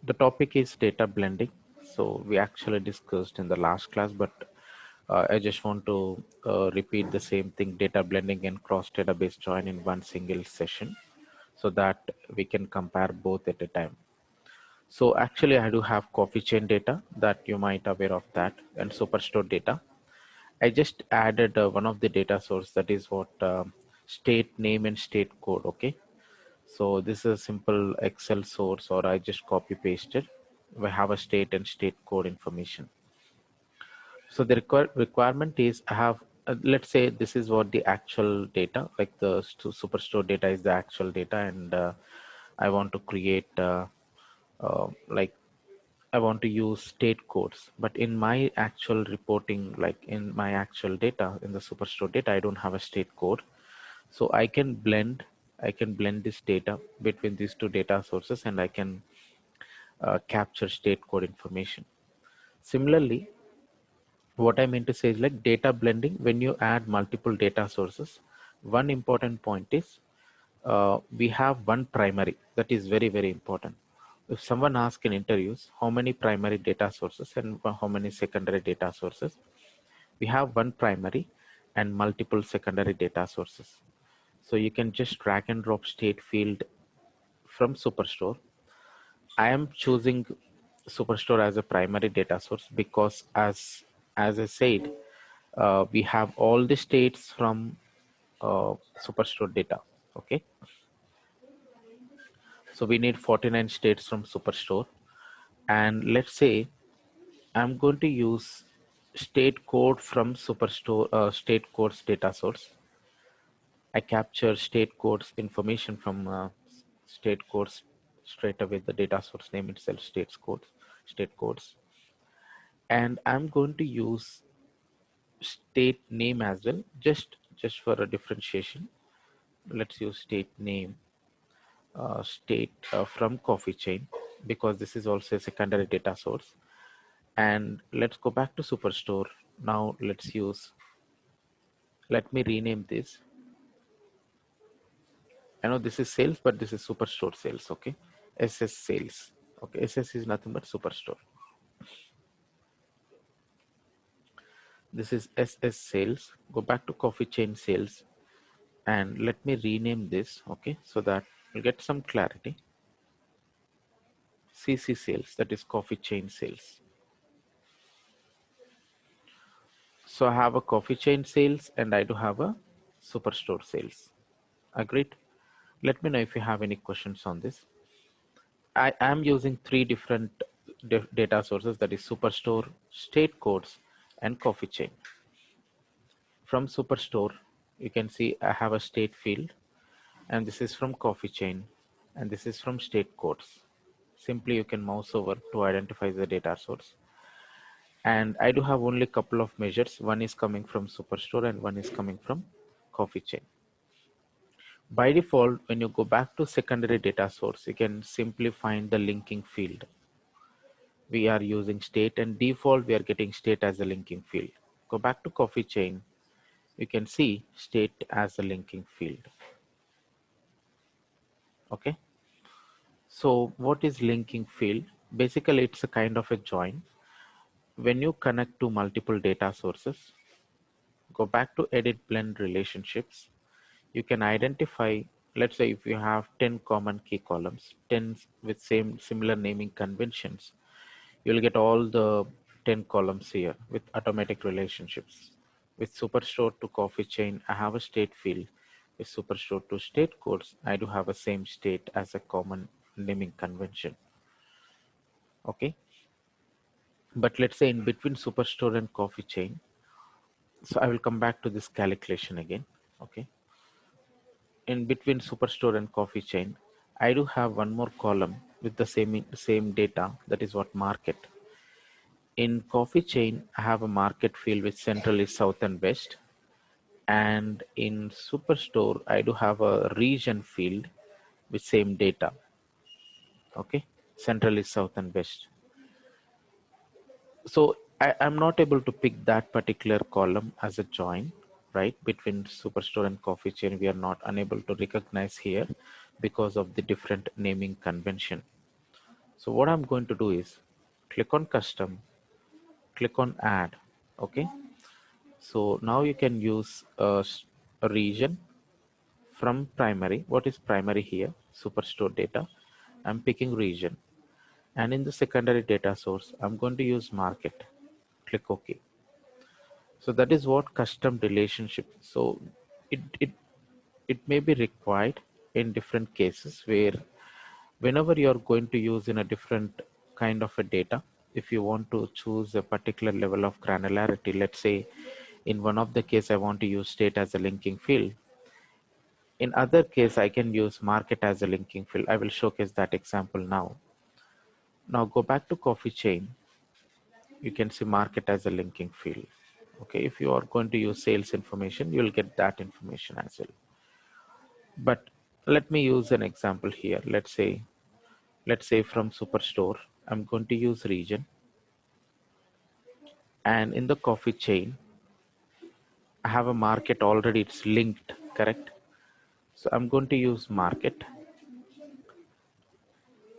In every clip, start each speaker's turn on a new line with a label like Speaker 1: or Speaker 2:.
Speaker 1: The topic is data blending. So we actually discussed in the last class, but I just want to repeat the same thing: data blending and cross database join in one single session, so that we can compare both at a time. So actually, I do have coffee chain data that you might aware of that, and superstore data. I just added one of the data source, that is what state name and state code. Okay, so this is a simple Excel source, or I just copy pasted. We have a state and state code information. So the requirement is I have, let's say this is what the actual data, like the superstore data is the actual data, and I want to create like I want to use state codes, but in my actual reporting, like in my actual data, in the superstore data, I don't have a state code. So I can blend this data between these two data sources, and I can capture state code information. Similarly, what I meant to say is like data blending, when you add multiple data sources, one important point is we have one primary. That is very, very important. If someone asks in interviews how many primary data sources and how many secondary data sources, we have one primary and multiple secondary data sources. So you can just drag and drop state field from Superstore. I am choosing Superstore as a primary data source because as I said, we have all the states from Superstore data. Okay, so we need 49 states from Superstore, and let's say I'm going to use state code from Superstore state codes data source. I capture state codes information from state codes straight away. The data source name itself, state codes, and I'm going to use state name as well, just for a differentiation. Let's use state name, state from coffee chain, because this is also a secondary data source. And let's go back to Superstore. Now let me rename this. I know this is sales, but this is Superstore sales. Okay, SS sales. Okay, SS is nothing but Superstore. This is SS sales. Go back to coffee chain sales, and let me rename this. Okay, so that we'll get some clarity. CC sales, that is coffee chain sales. So I have a coffee chain sales and I do have a superstore sales. Agreed? Let me know if you have any questions on this. I am using three different data sources, that is superstore, state codes, and coffee chain. From superstore, you can see I have a state field, and this is from coffee chain, and this is from state codes. Simply you can mouse over to identify the data source. And I do have only a couple of measures. One is coming from Superstore and one is coming from coffee chain. By default, when you go back to secondary data source, you can simply find the linking field. We are using state, and default we are getting state as a linking field. Go back to coffee chain, you can see state as a linking field. Okay. So what is linking field? Basically, it's a kind of a join. When you connect to multiple data sources, go back to edit blend relationships. You can identify, let's say if you have 10 common key columns, 10 with similar naming conventions, you'll get all the 10 columns here with automatic relationships. With Superstore to coffee chain, I have a state field. With Superstore to state codes, I do have a same state as a common naming convention. Okay. But let's say in between Superstore and coffee chain, so I will come back to this calculation again. Okay. In between superstore and coffee chain, I do have one more column with the same data, that is what market. In coffee chain, I have a market field which central is south and west. And in superstore, I do have a region field with same data. Okay, central is south and west. So I'm not able to pick that particular column as a join, right? Between superstore and coffee chain, we are not unable to recognize here because of the different naming convention. So what I'm going to do is click on custom, click on add. Okay. So now you can use a region from primary. What is primary here? Superstore data. I'm picking region. And in the secondary data source, I'm going to use market. Click OK. So that is what custom relationship. So it, it, it may be required in different cases where whenever you're going to use in a different kind of a data, if you want to choose a particular level of granularity, let's say in one of the case, I want to use state as a linking field. In other case, I can use market as a linking field. I will showcase that example now. Now go back to coffee chain. You can see market as a linking field. Okay, if you are going to use sales information, you'll get that information as well. But let me use an example here. Let's say from Superstore, I'm going to use region, and in the coffee chain, I have a market already. It's linked, correct? So I'm going to use market.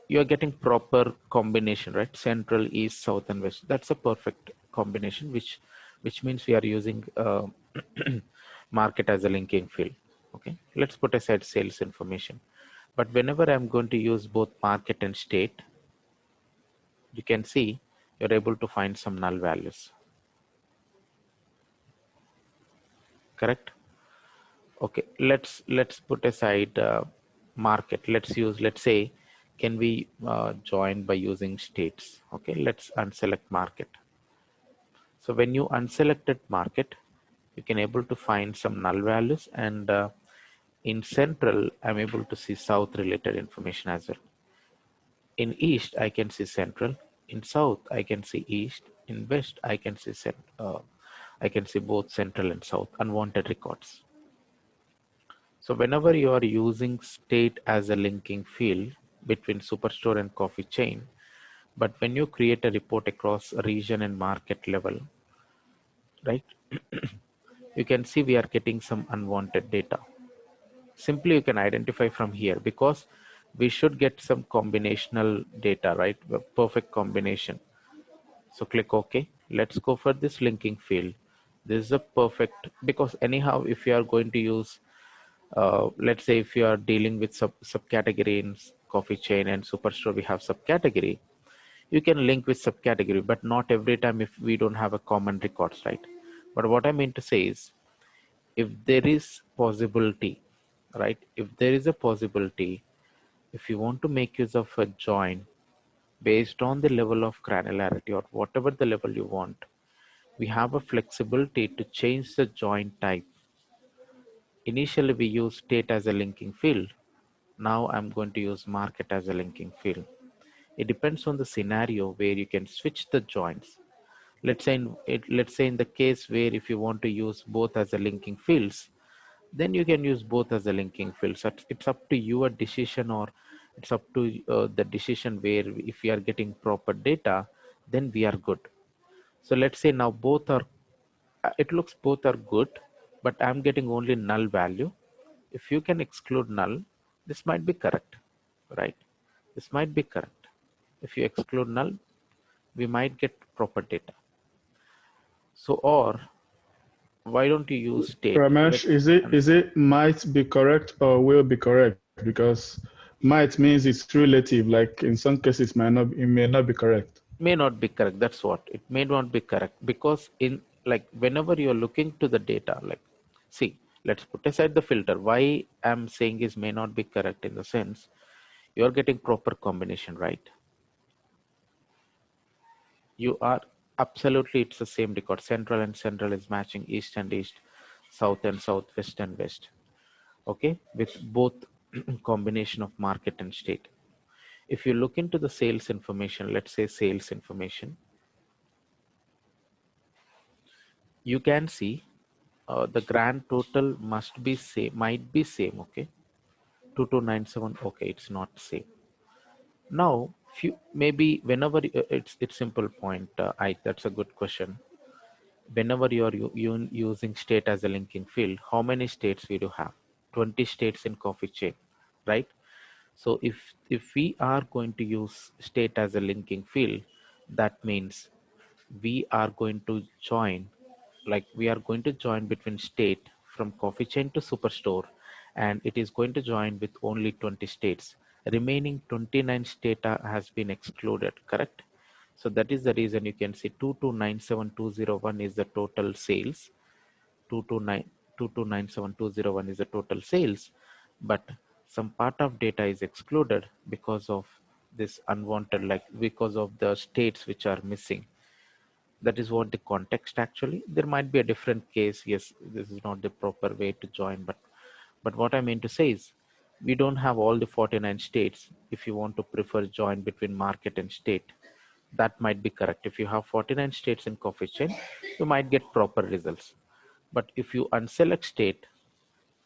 Speaker 1: You are getting proper combination, right? Central, east, south, and west. That's a perfect combination, which means we are using market as a linking field. Okay, let's put aside sales information. But whenever I'm going to use both market and state, you can see you're able to find some null values, correct? Okay, let's put aside market. Let's say, can we join by using states? Okay, let's unselect market. So when you unselected market, you can able to find some null values, and in central, I'm able to see south related information as well. In east, I can see central. In south, I can see east. In west, I can see both central and south unwanted records. So whenever you are using state as a linking field between Superstore and coffee chain, but when you create a report across region and market level, right, you can see we are getting some unwanted data. Simply you can identify from here because we should get some combinational data, right? A perfect combination. So click OK. Let's go for this linking field. This is a perfect, because anyhow, if you are going to use let's say if you are dealing with subcategory in coffee chain and superstore, we have subcategory. You can link with subcategory, but not every time if we don't have a common records, right? But what I mean to say is, if there is possibility, right? If there is a possibility, if you want to make use of a join based on the level of granularity or whatever the level you want, we have a flexibility to change the join type. Initially, we use state as a linking field. Now I'm going to use market as a linking field. It depends on the scenario where you can switch the joins. Let's say in the case where if you want to use both as a linking fields, then you can use both as a linking fields. It's up to your decision, or it's up to the decision where if we are getting proper data, then we are good. So let's say now both are, it looks both are good, but I'm getting only null value. If you can exclude null, this might be correct, right? This might be correct. If you exclude null, we might get proper data. So, or why don't you use state?
Speaker 2: Ramesh,
Speaker 1: Let's
Speaker 2: is it might be correct or will be correct? Because might means it's relative. Like in some cases, it may not be correct.
Speaker 1: may not be correct. That's what it may not be correct, because in, like, whenever you're looking to the data, like, see, let's put aside the filter. Why I'm saying is may not be correct in the sense you're getting proper combination, right? You are absolutely, it's the same record. Central and central is matching, east and east, south and south, west and west. Okay, with both combination of market and state. If you look into the sales information, let's say sales information, you can see the grand total must be same, might be same. Okay, 2297. Okay, it's not same. Now, few maybe whenever it's simple point. I That's a good question. Whenever you are using state as a linking field, how many states we do have? 20 states in coffee chain, right? So if we are going to use state as a linking field, that means we are going to join, like we are going to join between state from coffee chain to superstore, and it is going to join with only 20 states. Remaining 29 data has been excluded, correct? So that is the reason you can see 2297201 is the total sales. 229 2297201 is the total sales, but some part of data is excluded because of this unwanted, like because of the states which are missing. That is what the context actually. There might be a different case. Yes, this is not the proper way to join, but what I mean to say is we don't have all the 49 states. If you want to prefer join between market and state, that might be correct. If you have 49 states in coffee chain, you might get proper results. But if you unselect state,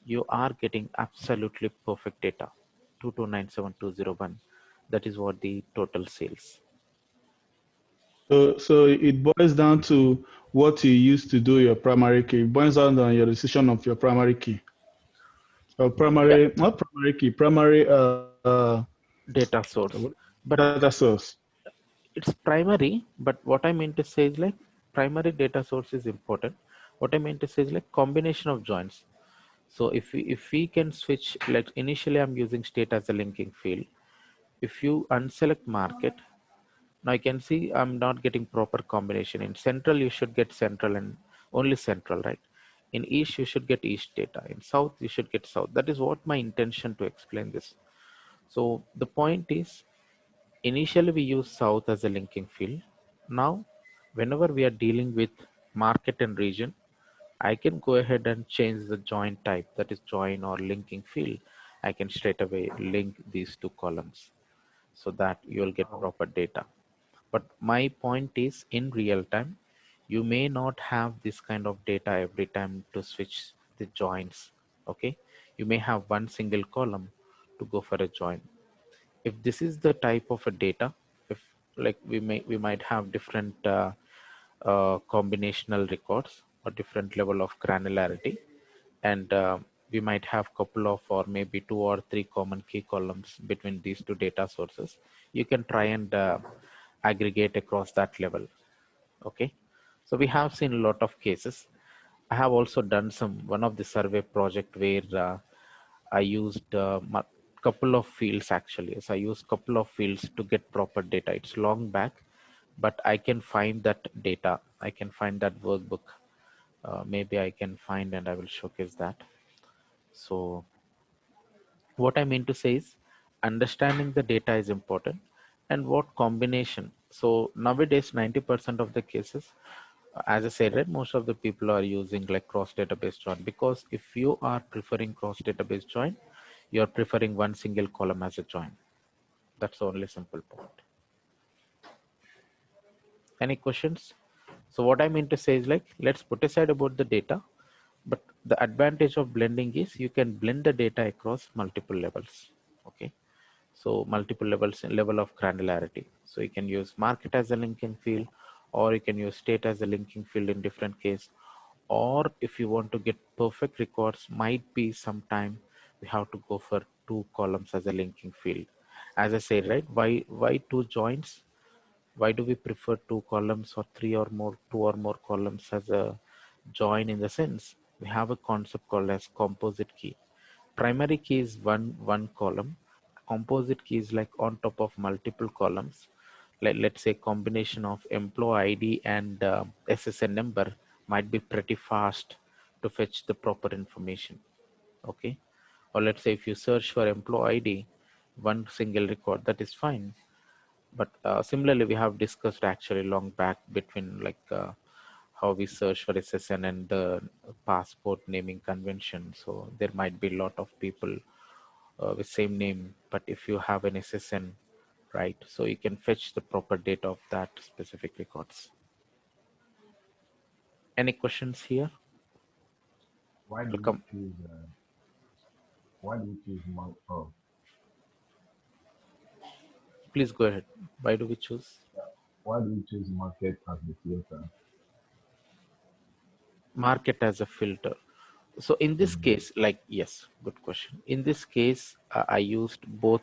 Speaker 1: you are getting absolutely perfect data. 2297201. That is what the total sales.
Speaker 2: So it boils down to what you used to do your primary key. It boils down on your decision of your primary key. Or
Speaker 1: Yeah,
Speaker 2: primary, not primary key, primary
Speaker 1: data source. But
Speaker 2: data source.
Speaker 1: it's primary, but what I mean to say is like primary data source is important. What I mean to say is like combination of joins. So if we can switch, like initially I'm using state as a linking field. If you unselect market, now you can see I'm not getting proper combination. In central you should get central and only central, right? In east you should get east data. In south you should get south. That is what my intention to explain this. So the point is, initially we use south as a linking field. Now, whenever we are dealing with market and region, I can go ahead and change the join type, that is join or linking field. I can straight away link these two columns so that you will get
Speaker 3: Oh,
Speaker 1: proper data. But my point is, in real time, you may not have this kind of data every time to switch the joins. Okay, you may have one single column to go for a join. If this is the type of a data, if like we might have different combinational records or different level of granularity, and we might have couple of or maybe two or three common key columns between these two data sources. You can try and aggregate across that level. Okay, so we have seen a lot of cases. I have also done some one of the survey project where I used couple of fields actually. So I used couple of fields to get proper data. It's long back, but I can find that data. I can find that workbook. Maybe I can find and I will showcase that. So what I mean to say is understanding the data is important, and what combination. So nowadays 90% of the cases, as I said, right, most of the people are using like cross database join, because if you are preferring cross database join, you're preferring one single column as a join. That's the only simple point. Any questions? So what I mean to say is like, let's put aside about the data, but the advantage of blending is you can blend the data across multiple levels. Okay, so multiple levels, level of granularity. So you can use market as a linking field, or you can use state as a linking field in different case. Or if you want to get perfect records, might be sometime we have to go for two columns as a linking field. As I said, right, why two joins? Why do we prefer two columns or three or more, two or more columns as a join? In the sense, we have a concept called as composite key. Primary key is one column. Composite key is like on top of multiple columns. Like let's say combination of employee ID and SSN number might be pretty fast to fetch the proper information. Okay, or let's say if you search for employee ID, one single record, that is fine. But similarly, we have discussed actually long back between like how we search for SSN and the passport naming convention. So there might be a lot of people with same name, but if you have an SSN, right, so you can fetch the proper data of that specific records. Any questions here?
Speaker 3: why do we
Speaker 1: Welcome.
Speaker 3: choose? Why do we choose
Speaker 1: Please go ahead. Why do we choose
Speaker 3: why do we choose market as the filter?
Speaker 1: market as a filter? So in this
Speaker 3: Mm.
Speaker 1: case, like, yes, good question. In this case, I used both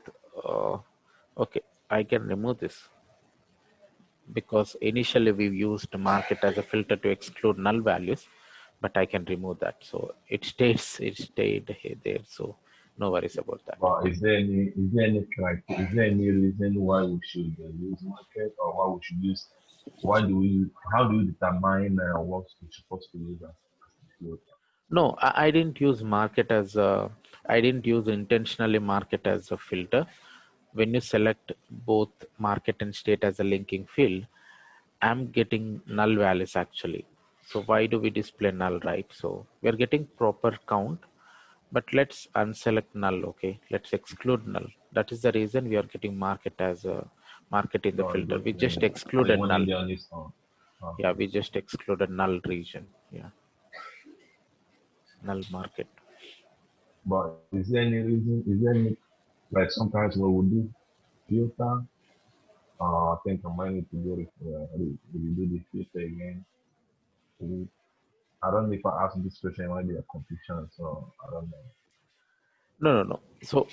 Speaker 1: Okay, I can remove this because initially we used market as a filter to exclude null values, but I can remove that. So it stayed there. So no worries about that.
Speaker 3: But is there any reason why we should use market, or why we should use, how do we determine what we're supposed to use as the filter?
Speaker 1: No, I didn't use market as a, I didn't use intentionally market as a filter. When you select both market and state as a linking field, I'm getting null values actually. So why do we display null, right? So we are getting proper count, but let's unselect null. Okay, let's exclude null. That is the reason we are getting market as a market in the
Speaker 3: No,
Speaker 1: filter. We just
Speaker 3: the
Speaker 1: excluded
Speaker 3: one
Speaker 1: null.
Speaker 3: in on this one.
Speaker 1: Yeah,
Speaker 3: Okay.
Speaker 1: we just excluded null region. Yeah, null market.
Speaker 3: But is there any reason? Is there any, like sometimes when we do filter, I think I might need to go redo the filter again. We- I don't know if I asked this question, it might be a confusion, so I don't know.
Speaker 1: No, no, no. So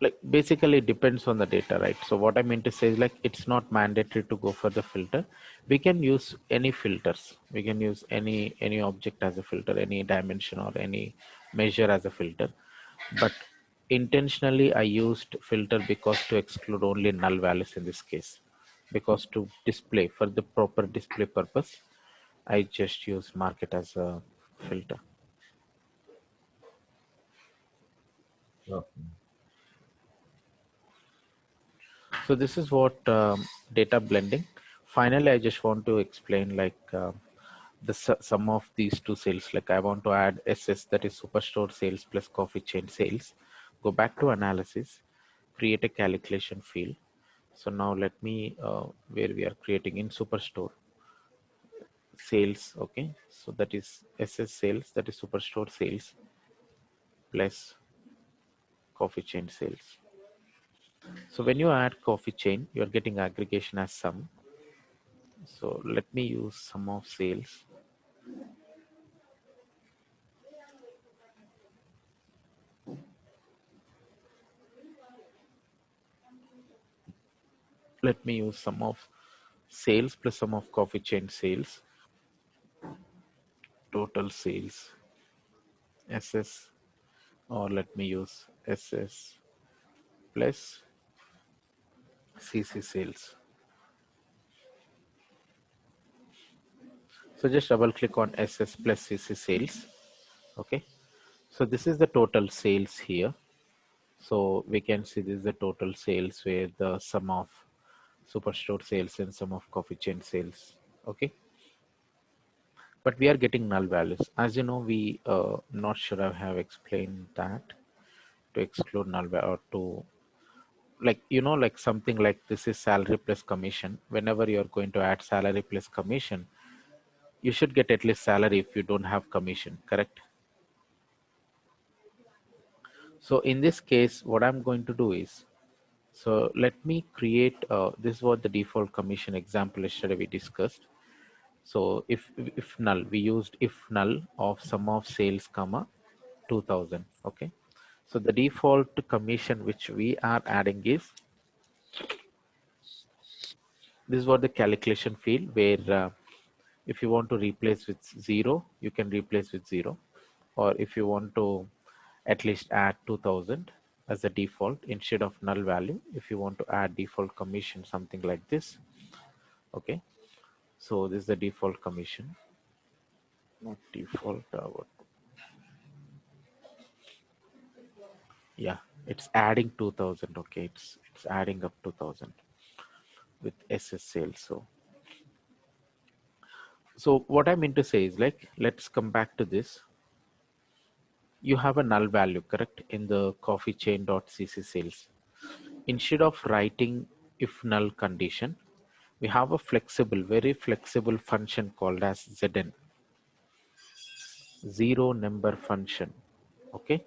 Speaker 1: like basically it depends on the data, right? So what I mean to say is like it's not mandatory to go for the filter. We can use any filters. We can use any object as a filter, any dimension or any measure as a filter. But intentionally I used filter because to exclude only null values in this case. Because to display for the proper display purpose, I just use market as a filter.
Speaker 3: Okay.
Speaker 1: So this is what data blending. Finally, I just want to explain like the sum of these two sales. Like I want to add SS, that is superstore sales plus coffee chain sales. Go back to analysis, create a calculation field. So now let me where we are creating in superstore sales. Okay, so that is SS sales, that is superstore sales plus coffee chain sales. So when you add coffee chain, you are getting aggregation as sum. So let me use sum of sales. Let me use sum of sales plus sum of coffee chain sales, total sales, SS, or let me use SS plus CC sales. So just double click on SS plus CC sales. Okay. So this is the total sales here. So we can see this is the total sales where the sum of superstore sales and sum of coffee chain sales. Okay. But we are getting null values. As you know, we not sure I have explained that to exclude null value or to like like something like this is salary plus commission. Whenever you're going to add salary plus commission, you should get at least salary if you don't have commission, correct? So in this case, what I'm going to do is, so let me create this was the default commission example yesterday we discussed. So if null, we used if null of sum of sales comma 2000. Okay, so the default commission which we are adding is, this is what the calculation field where if you want to replace with 0, you can replace with 0, or if you want to at least add 2000 as a default instead of null value, if you want to add default commission something like this. Okay, so this is the default commission, not default what, yeah, it's adding 2000. Okay, it's adding up 2000 with SS sales. So what I mean to say is like, let's come back to this. You have a null value, correct, in the coffee chain.cc sales. Instead of writing if null condition, we have a flexible, very flexible function called as Zn, zero number function. Okay,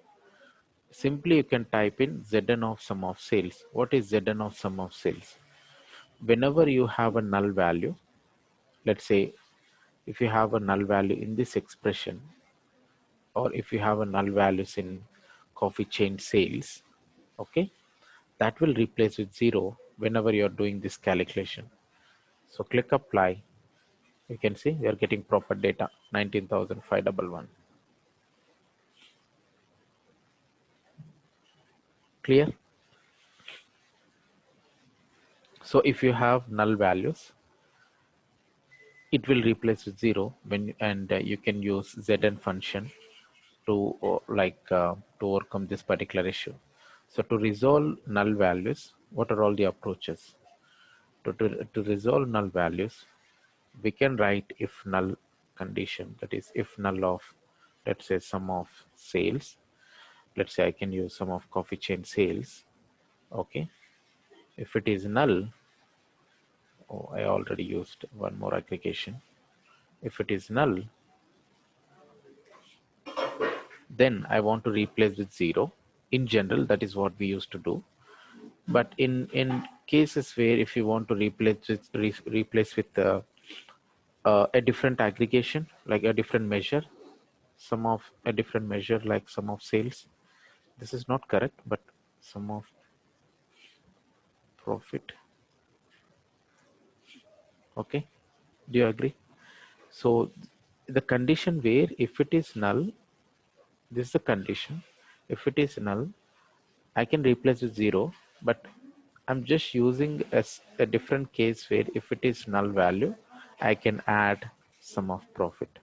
Speaker 1: simply you can type in Zn of sum of sales. What is Zn of sum of sales? Whenever you have a null value, let's say if you have a null value in this expression, or if you have a null values in coffee chain sales, okay, that will replace with 0 whenever you're doing this calculation. So click apply. You can see we are getting proper data 19,511. Clear? So if you have null values, it will replace with 0 and you can use zn function to to overcome this particular issue. So to resolve null values, what are all the approaches? To resolve null values, we can write if null condition, that is if null of, let's say, sum of sales. Let's say I can use sum of coffee chain sales. Okay. If it is null, oh, I already used one more aggregation. If it is null, then I want to replace with 0. In general, that is what we used to do. But in cases where if you want to replace with a different aggregation, like a different measure, sum of a different measure like sum of sales, this is not correct, but sum of profit. Okay, do you agree? So the condition where if it is null, this is the condition. If it is null, I can replace with 0, but I'm just using a different case where if it is null value, I can add sum of profit.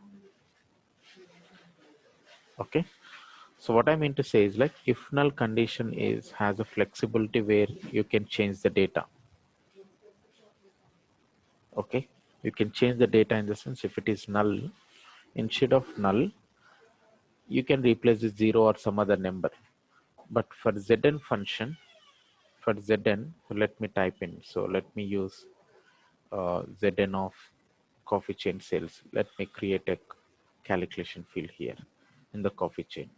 Speaker 1: Okay. So what I mean to say is, like, if null condition has a flexibility where you can change the data. Okay. You can change the data in the sense if it is null, instead of null, you can replace with 0 or some other number. But for Zn function, for Zn, let me type in. So let me use Zn of coffee chain sales. Let me create a calculation field here in the coffee chain.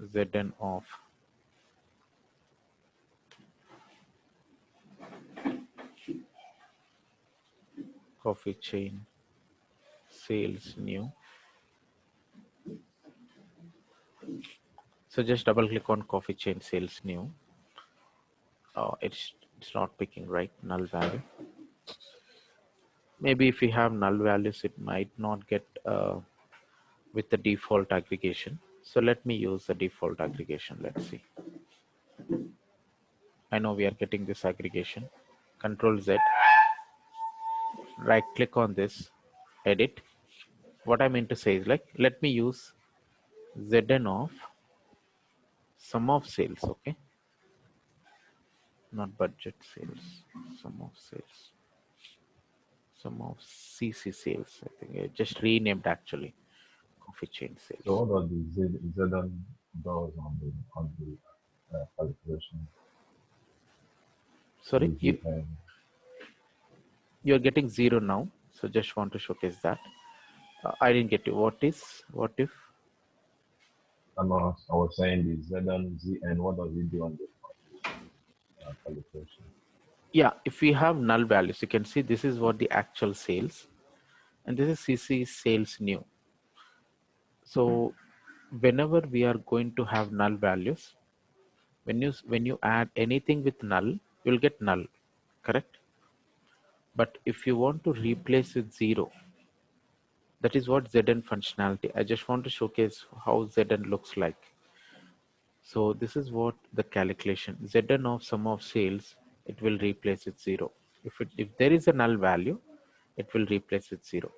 Speaker 1: Zn of coffee chain sales new. So just double click on coffee chain sales new. It's not picking right null value. Maybe if we have null values, it might not get with the default aggregation. So let me use the default aggregation. Let's see. I know we are getting this aggregation. Control Z. Right click on this. Edit. What I mean to say is, like, let me use Zn of sum of sales. Okay. Not budget sales. Sum of sales. Sum of CC sales. I think I just renamed actually. Coffee chain sales.
Speaker 3: So what does the Zn does on the calculation?
Speaker 1: Sorry,
Speaker 3: The ZN.
Speaker 1: you're getting 0 now. So just want to showcase that. I didn't get you. What if?
Speaker 3: I was saying the Zn, what does it do on the calculation?
Speaker 1: Yeah, if we have null values, you can see this is what the actual sales, and this is CC sales new. So whenever we are going to have null values, when you add anything with null, you'll get null, correct? But if you want to replace with 0, that is what Zn functionality. I just want to showcase how Zn looks like. So this is what the calculation Zn of sum of sales, it will replace with 0. If there is a null value, it will replace with 0.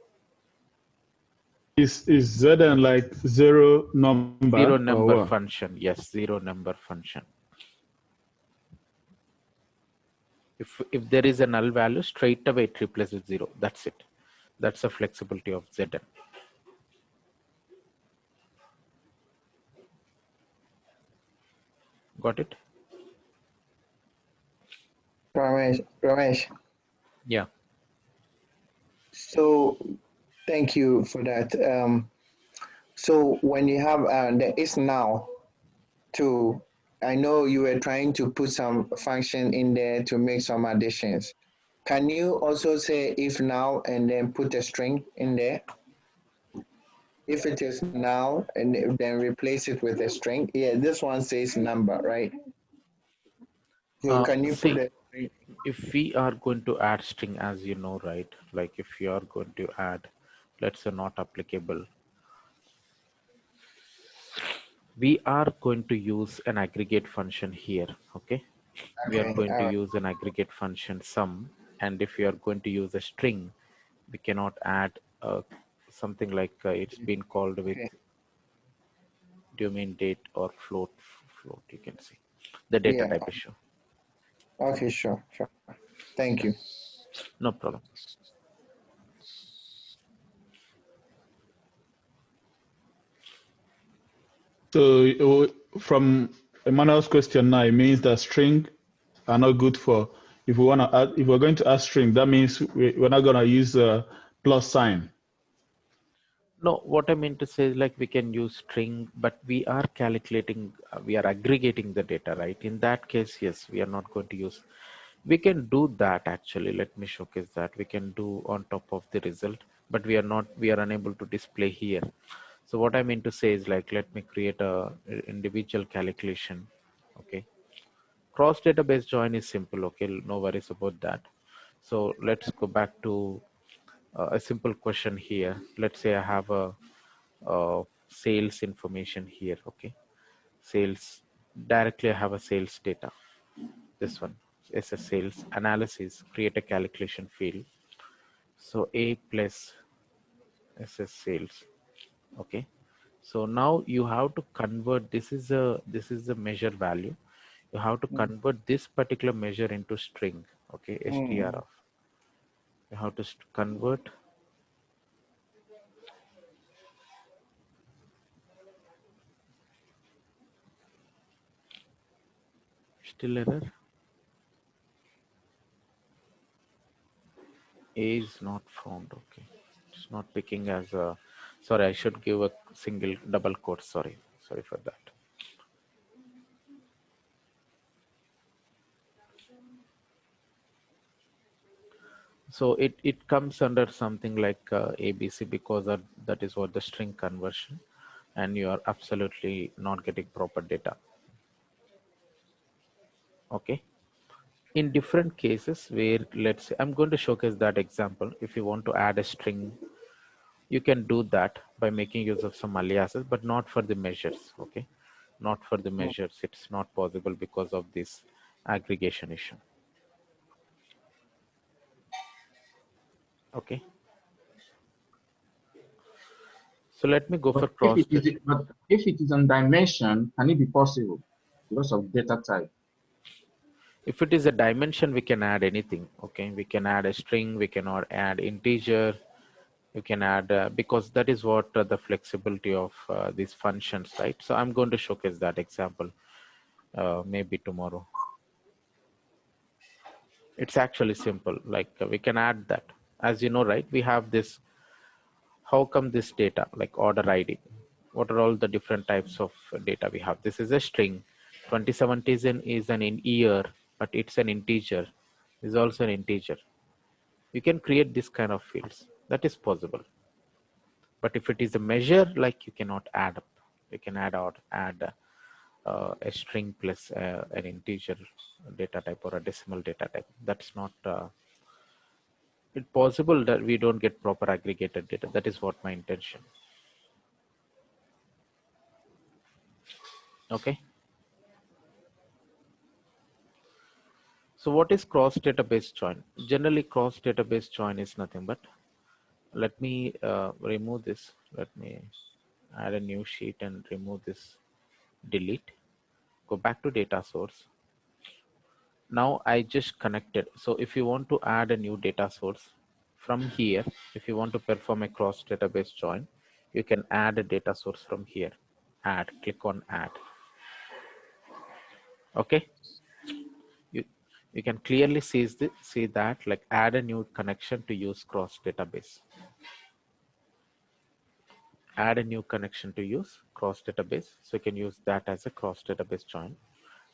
Speaker 2: Is Zn like zero number
Speaker 1: Zero
Speaker 2: or
Speaker 1: number
Speaker 2: what?
Speaker 1: function. Yes, zero number function. If there is a null value, straight away it replaces with 0. That's it. That's the flexibility of Zn. Got it?
Speaker 4: Ramesh.
Speaker 1: Yeah.
Speaker 4: So thank you for that. So when you have the is now to, I know you were trying to put some function in there to make some additions. Can you also say if now and then put a string in there? If it is now and then replace it with a string. Yeah, this one says number, right? Can you put
Speaker 1: See,
Speaker 4: it?
Speaker 1: if we are going to add string, as you know, right? Like if you are going to add, let's say not applicable, we are going to use an aggregate function here. Okay, we are
Speaker 4: Okay.
Speaker 1: going to use an aggregate function sum, and if we are going to use a string, we cannot add something like it's been called with
Speaker 4: Okay.
Speaker 1: domain date or float. You can see the data
Speaker 4: Yeah.
Speaker 1: type issue.
Speaker 4: Okay. Sure. Sure. Thank you.
Speaker 1: No problem.
Speaker 2: So from Emmanuel's question now, it means that string are not good for if we want to add, if we're going to add string, that means we're not going to use a plus sign.
Speaker 1: No, what I mean to say is like we can use string, but we are calculating, we are aggregating the data, right? In that case, yes, we are not going to use. We can do that actually. Let me showcase that. We can do on top of the result, but we are not, we are unable to display here. So what I mean to say is like, let me create a individual calculation. Okay. Cross database join is simple. Okay. No worries about that. So let's go back to a simple question here. Let's say I have a sales information here. Okay, sales, directly I have a sales data. This one is a sales analysis, create a calculation field. So A plus SS sales. Okay, so now you have to convert, this is a measure value. You have to convert this particular measure into string. Okay, str
Speaker 4: Mm.
Speaker 1: of, you have to convert. Still error. A is not found. Okay, it's not picking as a. Sorry, I should give a single double quote. Sorry for that. So it comes under something like ABC because that is what the string conversion, and you are absolutely not getting proper data. Okay. In different cases where, let's say, I'm going to showcase that example. If you want to add a string, you can do that by making use of some aliases, but not for the measures. Okay, not for the measures. It's not possible because of this aggregation issue. Okay, so let me go for cross.
Speaker 5: But if it is on dimension, can it be possible because of data type?
Speaker 1: If it is a dimension, we can add anything. Okay, we can add a string, we cannot add integer, you can add because that is what the flexibility of these functions, right? So I'm going to showcase that example maybe tomorrow. It's actually simple, like we can add that. As you know, right, we have this. How come this data, like order ID, what are all the different types of data we have? This is a string. 2017 is an in year, but it's an integer. Is also an integer. You can create this kind of fields. That is possible. But if it is a measure, like you cannot add up. You can add a string plus an integer data type or a decimal data type. That's not it's possible that we don't get proper aggregated data. That is what my intention. Okay. So what is cross database join? Generally, cross database join is nothing but, let me remove this. Let me add a new sheet and remove this, delete, go back to data source. Now I just connected. So if you want to add a new data source from here, if you want to perform a cross database join, you can add a data source from here. Add, click on add. Okay. You can clearly see that, like, add a new connection to use cross database. Add a new connection to use cross database. So you can use that as a cross database join.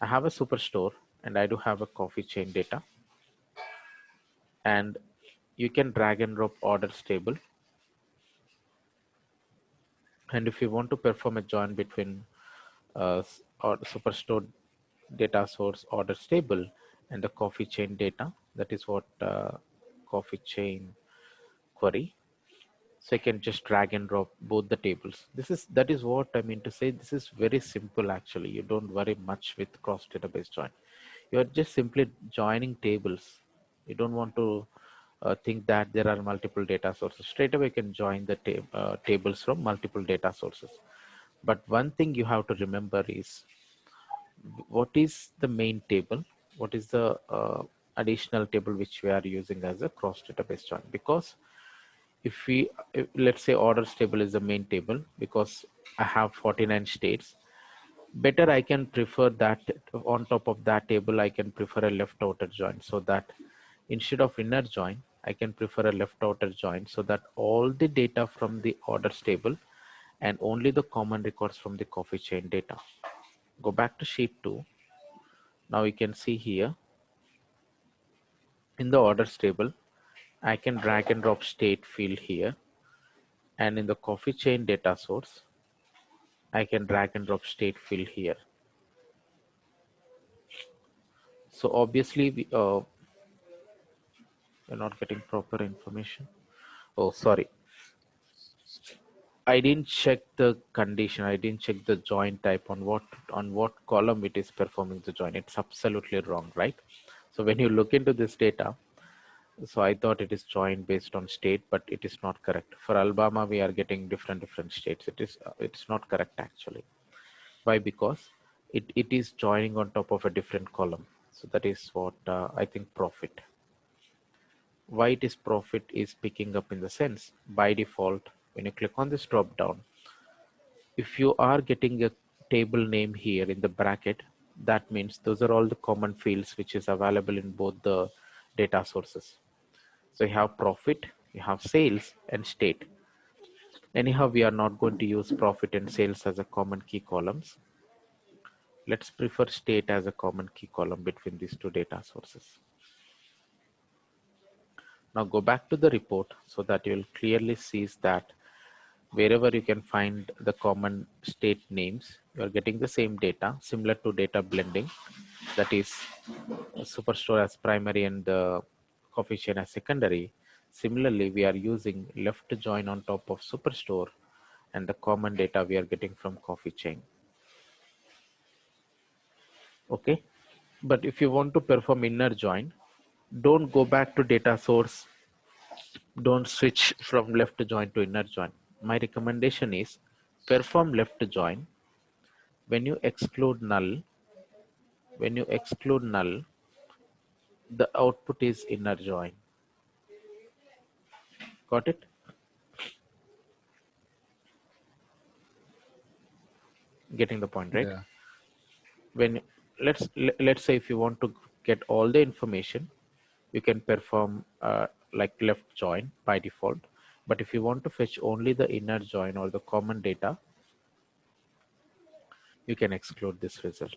Speaker 1: I have a superstore and I do have a coffee chain data. And you can drag and drop orders table. And if you want to perform a join between or superstore data source orders table, and the coffee chain data. That is what coffee chain query. So I can just drag and drop both the tables. That is what I mean to say. This is very simple actually. You don't worry much with cross database join. You are just simply joining tables. You don't want to think that there are multiple data sources. Straight away you can join the tables from multiple data sources. But one thing you have to remember is what is the main table? What is the additional table which we are using as a cross database join? Because if let's say orders table is the main table, because I have 49 states, better I can prefer that on top of that table I can prefer a left outer join, so that instead of inner join I can prefer a left outer join, so that all the data from the orders table and only the common records from the coffee chain data. Go back to sheet 2. Now you can see here in the orders table I can drag and drop state field here, and in the coffee chain data source I can drag and drop state field here. So obviously we're not getting proper information. Oh, sorry. I didn't check the condition. I didn't check the join type on what column it is performing the join. It's absolutely wrong, right? So when you look into this data, so I thought it is joined based on state, but it is not correct. For Alabama, we are getting different states. It's not correct actually. Why? Because it is joining on top of a different column. So that is what I think profit. Why it is profit is picking up in the sense by default when you click on this drop down, if you are getting a table name here in the bracket, that means those are all the common fields which is available in both the data sources. So you have profit, you have sales and state. Anyhow, we are not going to use profit and sales as a common key columns. Let's prefer state as a common key column between these two data sources. Now go back to the report so that you'll clearly see that wherever you can find the common state names, you are getting the same data similar to data blending. That is Superstore as primary and the coffee chain as secondary. Similarly, we are using left join on top of Superstore and the common data we are getting from coffee chain. Okay. But if you want to perform inner join, don't go back to data source. Don't switch from left join to inner join. My recommendation is perform left join. When you exclude null, the output is inner join. Got it? Getting the point, right?
Speaker 2: Yeah.
Speaker 1: When let's say if you want to get all the information, you can perform like left join by default. But if you want to fetch only the inner join or the common data, you can exclude this result,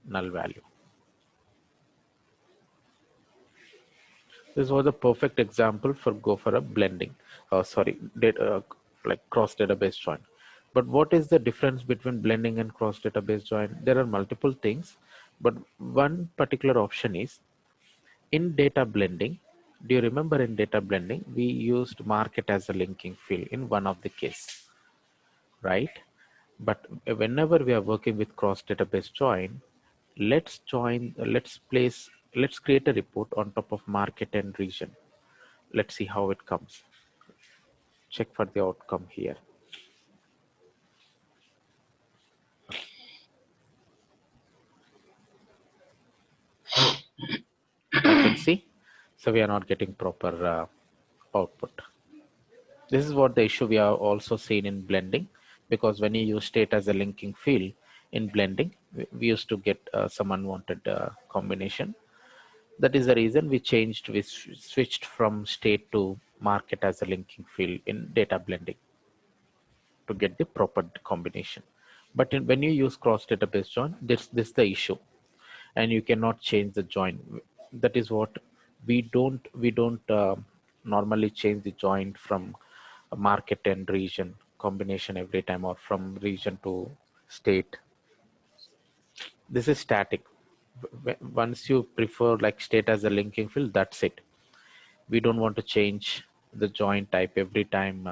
Speaker 1: null value. This was a perfect example for go for a blending, like cross database join. But what is the difference between blending and cross database join? There are multiple things, but one particular option is in data blending. Do you remember in data blending, we used market as a linking field in one of the case, right? But whenever we are working with cross database join, let's create a report on top of market and region. Let's see how it comes. Check for the outcome here. I can see. So we are not getting proper output. This is what the issue we are also seen in blending, because when you use state as a linking field in blending, we used to get some unwanted combination. That is the reason we switched from state to market as a linking field in data blending to get the proper combination. But when you use cross database join, this the issue, and you cannot change the join. That is what we don't normally change the join from a market and region combination every time, or from region to state. This is static. once you prefer like state as a linking field, that's it. We don't want to change the join type every time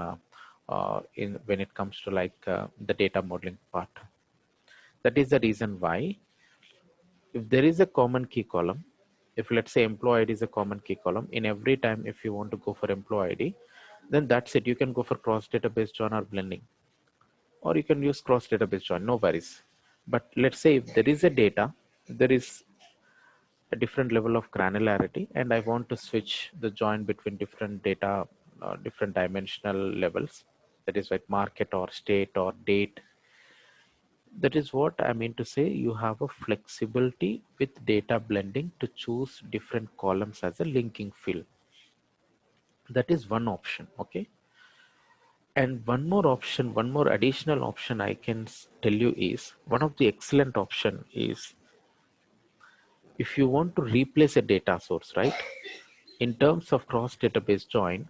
Speaker 1: in when it comes to like the data modeling part. That is the reason why if there is a common key column, if let's say employee ID is a common key column, in every time if you want to go for employee ID, then that's it. You can go for cross database join or blending, or you can use cross database join, no worries. But let's say if there is a data, there is a different level of granularity, and I want to switch the join between different data, different dimensional levels, that is like market or state or date. That is what I mean to say. You have a flexibility with data blending to choose different columns as a linking field. That is one option. Okay. And one more option, one more additional option I can tell you is one of the excellent option is if you want to replace a data source, right? In terms of cross database join,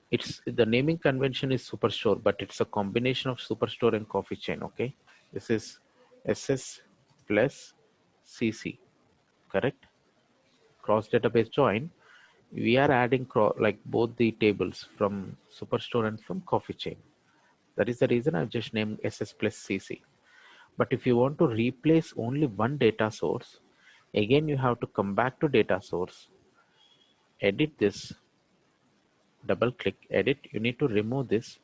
Speaker 1: it's the naming convention is superstore, but it's a combination of superstore and coffee chain. Okay. This is SS plus CC, correct? Cross database join. We are adding like both the tables from superstore and from coffee chain. That is the reason I've just named SS plus CC. But if you want to replace only one data source, again, you have to come back to data source, edit this, double click, edit. You need to remove this.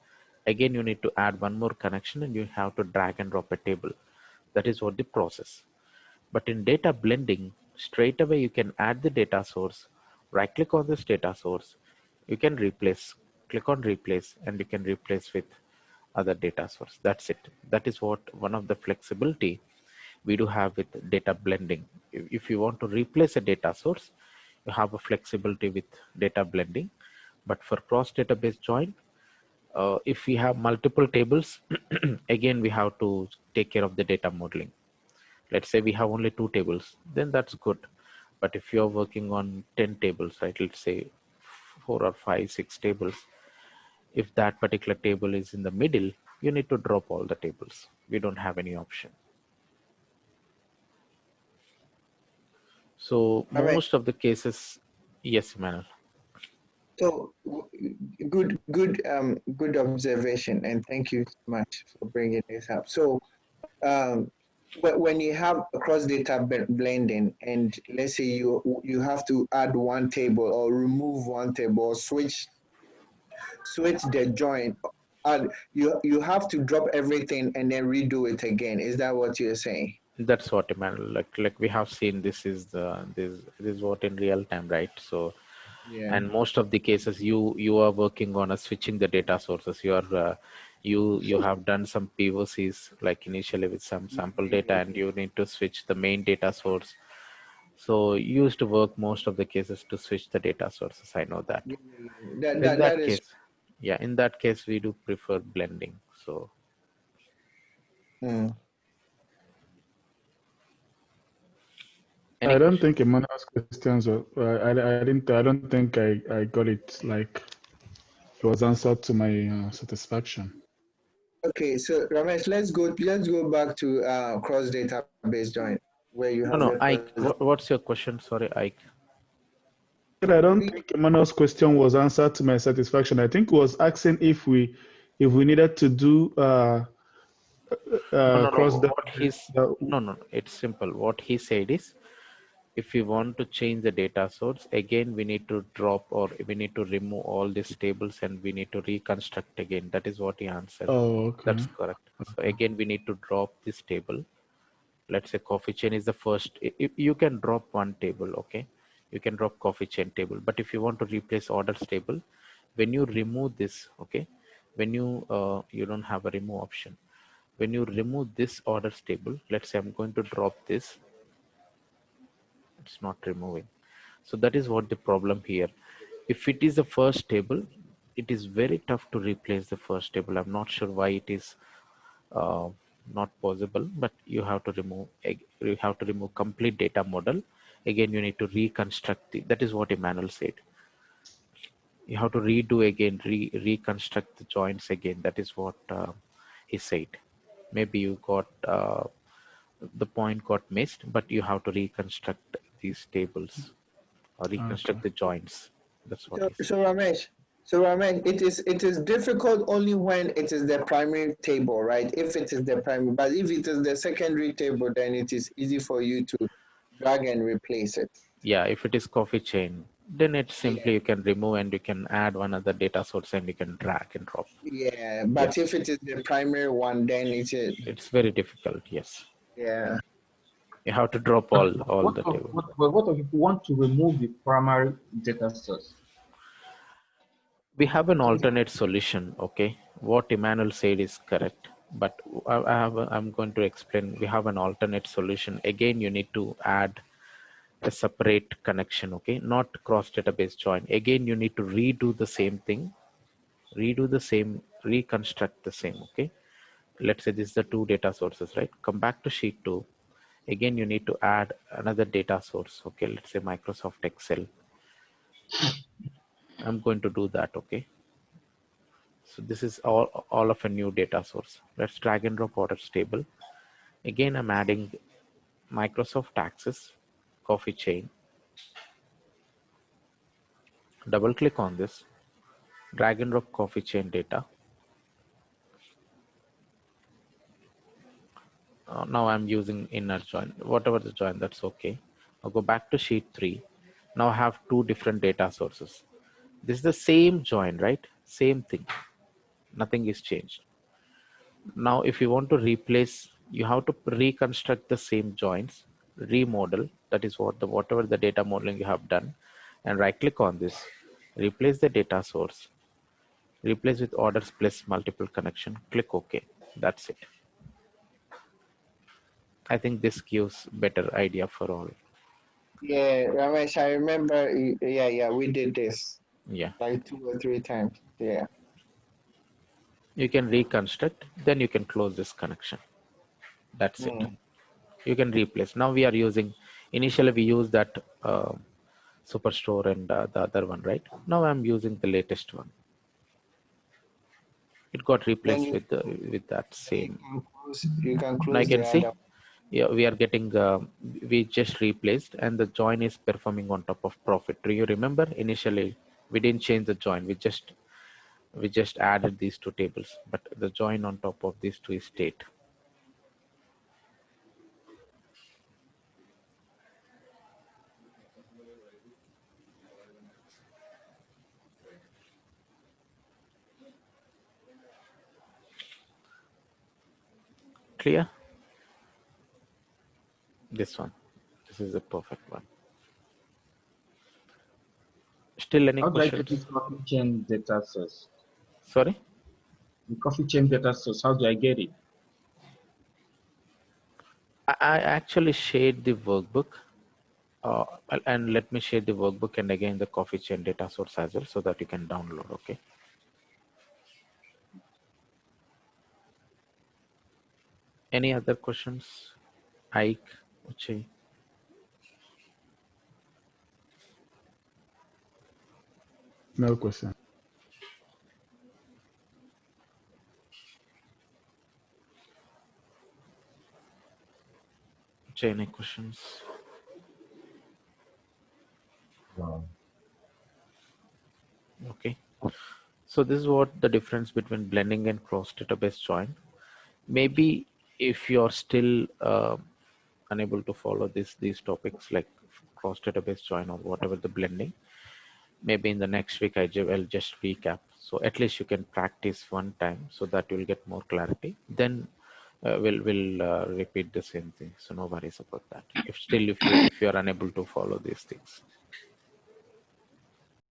Speaker 1: Again, you need to add one more connection and you have to drag and drop a table. That is what the process. But in data blending, straight away you can add the data source, right click on this data source, you can replace, click on replace, and you can replace with other data source. That's it. That is what one of the flexibility we do have with data blending. If you want to replace a data source, you have a flexibility with data blending. But for cross database join, if we have multiple tables, again, we have to take care of the data modeling. Let's say we have only 2 tables, then that's good. But if you're working on 10 tables, right, let's say 4 or 5, 6 tables, if that particular table is in the middle, you need to drop all the tables. We don't have any option. So
Speaker 4: All right.
Speaker 1: most of the cases, yes, Emmanuel.
Speaker 4: So good observation, and thank you so much for bringing this up. So um, when you have cross data blending, and let's say you have to add one table or remove one table or switch the join, you have to drop everything and then redo it again. Is that what you're saying?
Speaker 1: That's what, Emmanuel. Like we have seen, this is what in real time, right? So,
Speaker 4: Yeah.
Speaker 1: and most of the cases, you are working on a switching the data sources. You have done some POCs like initially with some sample data, and you need to switch the main data source. So you used to work most of the cases to switch the data sources. I know that.
Speaker 4: Yeah, that,
Speaker 1: In
Speaker 4: that
Speaker 1: that
Speaker 4: that is.
Speaker 1: case, yeah, in that case, we do prefer blending. So
Speaker 4: Mm.
Speaker 1: any
Speaker 2: I don't
Speaker 1: question?
Speaker 2: think Emmanuel's questions were. I didn't. I don't think I got it. Like it was answered to my satisfaction.
Speaker 4: Okay, so Ramesh, let's go back to cross database join where you have
Speaker 1: No,
Speaker 4: the
Speaker 1: no,
Speaker 4: cross.
Speaker 1: Ike. What's your question? Sorry, Ike.
Speaker 2: I don't think Emmanuel's question was answered to my satisfaction. I think he was asking if we needed to do
Speaker 1: No, no, no.
Speaker 2: cross
Speaker 1: What he's
Speaker 2: database.
Speaker 1: no, no. It's simple. What he said is, if we want to change the data source, again, we need to drop or we need to remove all these tables and we need to reconstruct again. That is what he answered.
Speaker 2: Oh, okay.
Speaker 1: That's correct. So again, we need to drop this table. Let's say coffee chain is the first. If you can drop one table, okay, you can drop coffee chain table. But if you want to replace orders table, when you remove this, okay, when you don't have a remove option. When you remove this orders table, let's say I'm going to drop this, it's not removing. So that is what the problem here. If it is the first table, it is very tough to replace the first table. I'm not sure why it is uh, not possible, but you have to remove complete data model. Again, you need to reconstruct that is what Emmanuel said. You have to redo again, reconstruct the joints again. That is what he said. Maybe you got the point got missed, but you have to reconstruct these tables or reconstruct the joins. That's what
Speaker 4: So,
Speaker 1: he said.
Speaker 4: Ramesh, it is difficult only when it is the primary table, right? If it is the primary, but if it is the secondary table, then it is easy for you to drag and replace it.
Speaker 1: Yeah, if it is coffee chain, then it's
Speaker 4: Yeah,
Speaker 1: simply you can remove and you can add one other data source and you can drag and drop.
Speaker 4: yeah. But
Speaker 1: Yes,
Speaker 4: if it is the primary one, then it is,
Speaker 1: it's very difficult. Yes,
Speaker 4: yeah.
Speaker 1: you have to drop all the table.
Speaker 5: What if you want to remove the primary data source?
Speaker 1: We have an alternate solution. Okay, what Emmanuel said is correct, but I'm going to explain. We have an alternate solution. Again, you need to add a separate connection. Okay, not cross database join. Again, you need to redo the same thing, redo the same, reconstruct the same. Okay, let's say this is the two data sources, right? Come back to sheet 2. Again, you need to add another data source. Okay, let's say Microsoft Excel. I'm going to do that. Okay, so this is all of a new data source. Let's drag and drop orders table. Again, I'm adding Microsoft Access coffee chain. Double click on this, drag and drop coffee chain data. Now I'm using inner join, whatever the join, that's okay. I'll go back to sheet 3. Now I have two different data sources. This is the same join, right? Same thing. Nothing is changed. Now, if you want to replace, you have to reconstruct the same joins, remodel. That is what whatever the data modeling you have done, and right click on this, replace the data source, replace with orders plus multiple connection. Click OK. That's it. I think this gives better idea for all.
Speaker 4: Yeah, Ramesh, I remember. Yeah, we did this
Speaker 1: Yeah,
Speaker 4: like 2 or 3 times. Yeah.
Speaker 1: you can reconstruct, then you can close this connection. That's it.
Speaker 4: Mm.
Speaker 1: You can replace. Now we are using, initially we use that Superstore and the other one, right? Now I'm using the latest one. It got
Speaker 4: Then
Speaker 1: replaced
Speaker 4: you
Speaker 1: with that
Speaker 4: then you
Speaker 1: same.
Speaker 4: can close. You can
Speaker 1: Now you
Speaker 4: close the
Speaker 1: can see,
Speaker 4: other.
Speaker 1: yeah, we are getting, we just replaced and the join is performing on top of profit. Do you remember initially we didn't change the join, we just added these two tables, but the join on top of these two is state. Clear? This one, this is the perfect one. Still any
Speaker 5: How do I get this
Speaker 1: questions?
Speaker 5: coffee chain data source?
Speaker 1: Sorry?
Speaker 5: The coffee chain data source, how do I get it?
Speaker 1: I actually shared the workbook, and let me share the workbook and again the coffee chain data source as well so that you can download. Okay. Any other questions? Ike, Uche,
Speaker 2: No question.
Speaker 1: any questions?
Speaker 3: No.
Speaker 1: Okay. So this is what the difference between blending and cross database join. Maybe if you're still unable to follow these topics like cross database join or whatever the blending, maybe in the next week will just recap. So at least you can practice one time so that you'll get more clarity. Then we'll repeat the same thing. So no worries about that. If you are unable to follow these things.